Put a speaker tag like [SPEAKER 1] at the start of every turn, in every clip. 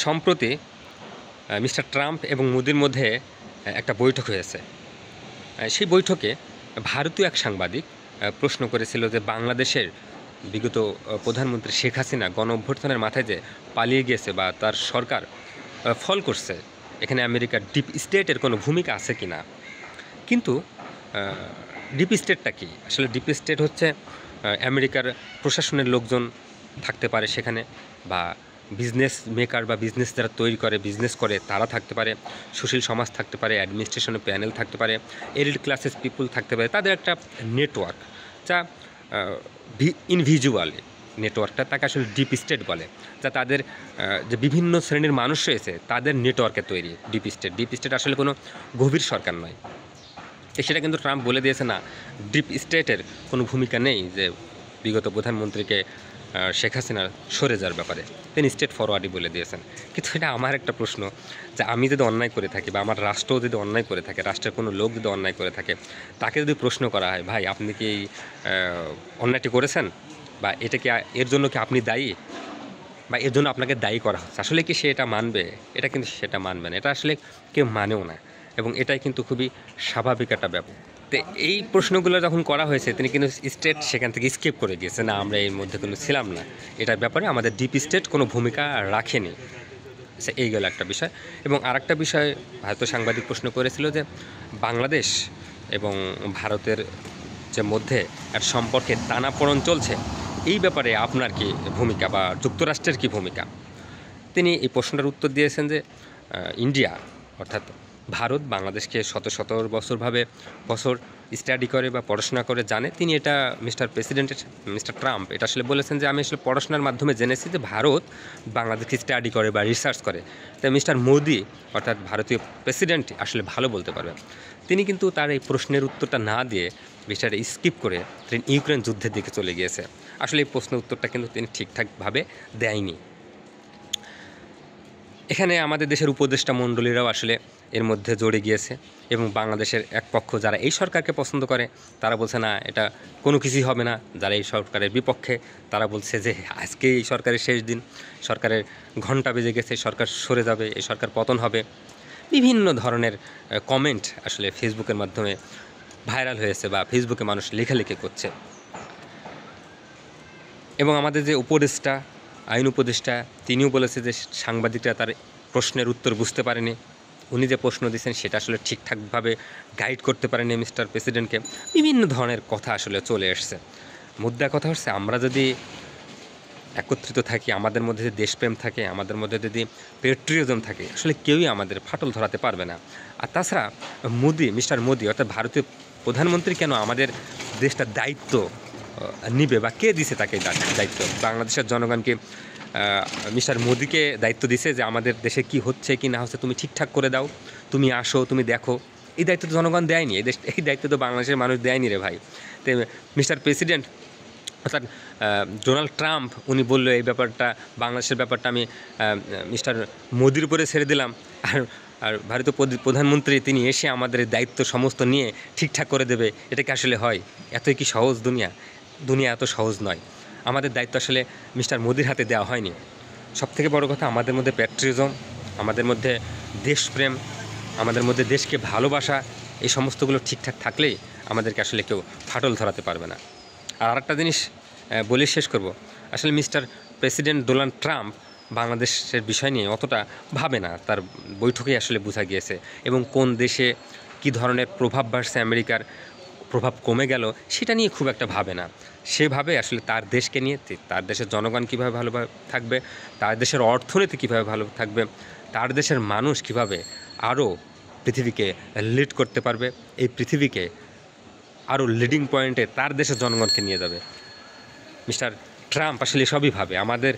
[SPEAKER 1] সম্প্রতি mister Trump এবং মোদির মধ্যে একটা বৈঠক হয়েছে। সেই বৈঠকে ভারতীয় এক সাংবাদিক প্রশ্ন করেছিল যে বাংলাদেশের বিগত প্রধানমন্ত্রী শেখ হাসিনা গণ-অভ্যুত্থানের মাথায় যে পালিয়ে গিয়েছে বা তার সরকার ফল করছে, এখানে আমেরিকার ডিপ স্টেটের কোনো ভূমিকা আছে কি না। কিন্তু ডিপ স্টেটটা কি? আসলে ডিপ স্টেট হচ্ছে আমেরিকার প্রশাসনের লোকজন থাকতে পারে সেখানে, বা বিজনেস মেকার বা বিজনেস যারা তৈরি করে, বিজনেস করে তারা থাকতে পারে, সুশীল সমাজ থাকতে পারে, অ্যাডমিনিস্ট্রেশনের প্যানেল থাকতে পারে, এলিট ক্লাসেস পিপুল থাকতে পারে। তাদের একটা নেটওয়ার্ক, যা ইনভিজুয়ালি নেটওয়ার্কটা, তাকে আসলে ডিপ স্টেট বলে। যা তাদের যে বিভিন্ন শ্রেণীর মানুষ রয়েছে তাদের নেটওয়ার্কে তৈরি ডিপ স্টেট। ডিপ স্টেট আসলে কোনো গভীর সরকার নয়। সেটা কিন্তু ট্রাম্প বলে দিয়েছে, না, ডিপ স্টেটের কোনো ভূমিকা নেই যে বিগত প্রধানমন্ত্রীকে শেখ হাসিনার সরে যাওয়ার ব্যাপারে। তিনি স্টেট ফরওয়ার্ডই বলে দিয়েছেন। কিন্তু এটা আমার একটা প্রশ্ন, যে আমি যদি অন্যায় করে থাকি বা আমার রাষ্ট্র যদি অন্যায় করে থাকে, রাষ্ট্রের কোনো লোক যদি অন্যায় করে থাকে, তাকে যদি প্রশ্ন করা হয়, ভাই আপনি কি অন্যায়টি করেছেন, বা এটা কি, এর জন্য কি আপনি দায়ী, বা এর জন্য আপনাকে দায়ী করা হচ্ছে, আসলে কি সে এটা মানবে? এটা কিন্তু সেটা মানবে না, এটা আসলে কেউ মানেও না, এবং এটাই কিন্তু খুবই স্বাভাবিক একটা ব্যাপার। তো এই প্রশ্নগুলো যখন করা হয়েছে, তিনি কিন্তু স্টেট সেখান থেকে স্কিপ করে গিয়েছে, না আমরা এর মধ্যে কোনো ছিলাম না, এটার ব্যাপারে আমাদের ডিপ স্টেট কোনো ভূমিকা রাখেনি। আচ্ছা, এই গেল একটা বিষয়। এবং আরেকটা বিষয়, ভারতীয় সাংবাদিক প্রশ্ন করেছিল যে বাংলাদেশ এবং ভারতের যে মধ্যে এক সম্পর্কে টানাপোড়েন চলছে, এই ব্যাপারে আপনার কি ভূমিকা, বা যুক্তরাষ্ট্রের কি ভূমিকা? তিনি এই প্রশ্নটার উত্তর দিয়েছেন যে ইন্ডিয়া, অর্থাৎ ভারত বাংলাদেশকে শত শত বছর স্টাডি করে বা পড়াশোনা করে জানে। তিনি এটা মিস্টার ট্রাম্প এটা আসলে বলেছেন যে আমি আসলে পড়াশোনার মাধ্যমে জেনেছি যে ভারত বাংলাদেশকে স্টাডি করে বা রিসার্চ করে। তাই মিস্টার মোদি, অর্থাৎ ভারতীয় প্রেসিডেন্ট, আসলে ভালো বলতে পারবে। তিনি কিন্তু তার এই প্রশ্নের উত্তরটা না দিয়ে বিষয়টা স্কিপ করে তিনি ইউক্রেন যুদ্ধের দিকে চলে গিয়েছে। আসলে এই প্রশ্নের উত্তরটা কিন্তু তিনি ঠিকঠাকভাবে দেয়নি। এখানে আমাদের দেশের উপদেষ্টা মণ্ডলীরাও আসলে এর মধ্যে জড়ে গিয়েছে, এবং বাংলাদেশের এক পক্ষ যারা এই সরকারকে পছন্দ করে তারা বলছে না, এটা কোনো কিছুই হবে না। যারা এই সরকারের বিপক্ষে তারা বলছে যে আজকে এই সরকারের শেষ দিন, সরকারের ঘণ্টা বেজে গেছে, সরকার সরে যাবে, এই সরকার পতন হবে। বিভিন্ন ধরনের কমেন্ট আসলে ফেসবুকের মাধ্যমে ভাইরাল হয়েছে, বা ফেসবুকে মানুষ লেখালেখি করছে। এবং আমাদের যে উপদেষ্টা, আইন উপদেষ্টা, তিনিও বলেছে যে সাংবাদিকরা তার প্রশ্নের উত্তর বুঝতে পারেনি, উনি যে প্রশ্ন দিয়েছেন সেটা আসলে ঠিকঠাকভাবে গাইড করতে পারেনি মিস্টার প্রেসিডেন্টকে। বিভিন্ন ধরনের কথা আসলে চলে এসছে। মুদ্রা কথা হচ্ছে, আমরা যদি একত্রিত থাকি, আমাদের মধ্যে যদি দেশপ্রেম থাকে, আমাদের মধ্যে যদি পেট্রিয়জম থাকে, আসলে কেউই আমাদের ফাটল ধরাতে পারবে না। আর তাছাড়া মিস্টার মোদি অর্থাৎ ভারতীয় প্রধানমন্ত্রী কেন আমাদের দেশটার দায়িত্ব নিবে, বা কে দিছে তাকে দায়িত্ব? বাংলাদেশের জনগণকে মিস্টার মোদিকে দায়িত্ব দিছে যে আমাদের দেশে কি হচ্ছে কি না হচ্ছে তুমি ঠিকঠাক করে দাও, তুমি আসো, তুমি দেখো। এই দায়িত্ব তো জনগণ দেয়নি, এই দায়িত্ব তো বাংলাদেশের মানুষ দেয়নি রে ভাই। তো মিস্টার প্রেসিডেন্ট অর্থাৎ ডোনাল্ড ট্রাম্প, উনি বললো এই ব্যাপারটা, বাংলাদেশের ব্যাপারটা আমি মিস্টার মোদির উপরে ছেড়ে দিলাম, আর ভারতীয় প্রধানমন্ত্রী তিনি এসে আমাদের দায়িত্ব সমস্ত নিয়ে ঠিকঠাক করে দেবে। এটা কি আসলে হয়? এতই কি সহজ দুনিয়া এত সহজ নয়। আমাদের দায়িত্ব আসলে মিস্টার মোদির হাতে দেওয়া হয়নি। সবথেকে বড় কথা, আমাদের মধ্যে প্যাট্রিয়টিজম, আমাদের মধ্যে দেশপ্রেম, আমাদের মধ্যে দেশকে ভালোবাসা, এই সমস্তগুলো ঠিকঠাক থাকলেই আমাদেরকে আসলে কেউ ফাটল ধরাতে পারবে না। আর আরেকটা জিনিস বলে শেষ করব, আসলে মিস্টার প্রেসিডেন্ট ডোনাল্ড ট্রাম্প বাংলাদেশের বিষয় নিয়ে অতটা ভাবে না, তার বৈঠকেই আসলে বোঝা গিয়েছে। এবং কোন দেশে কী ধরনের প্রভাব বাড়ছে, আমেরিকার প্রভাব কমে গেল, সেটা নিয়ে খুব একটা ভাবে না। সেভাবে আসলে তার দেশকে নিয়ে, তার দেশের জনগণ কীভাবে ভালোভাবে থাকবে, তার দেশের অর্থনীতি কীভাবে ভালো থাকবে, তার দেশের মানুষ কীভাবে আরও পৃথিবীকে লিড করতে পারবে, এই পৃথিবীকে আরও লিডিং পয়েন্টে তার দেশের জনগণকে নিয়ে যাবে। মিস্টার ট্রাম্প আসলে সবই ভাবে। আমাদের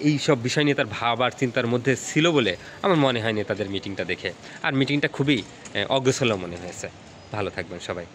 [SPEAKER 1] এই সব বিষয় নিয়ে তার ভাবার চিন্তার মধ্যে ছিল বলে আমার মনে হয়নি তাদের মিটিংটা দেখে। আর মিটিংটা খুবই অগোছালো মনে হয়েছে। ভালো থাকবেন সবাই।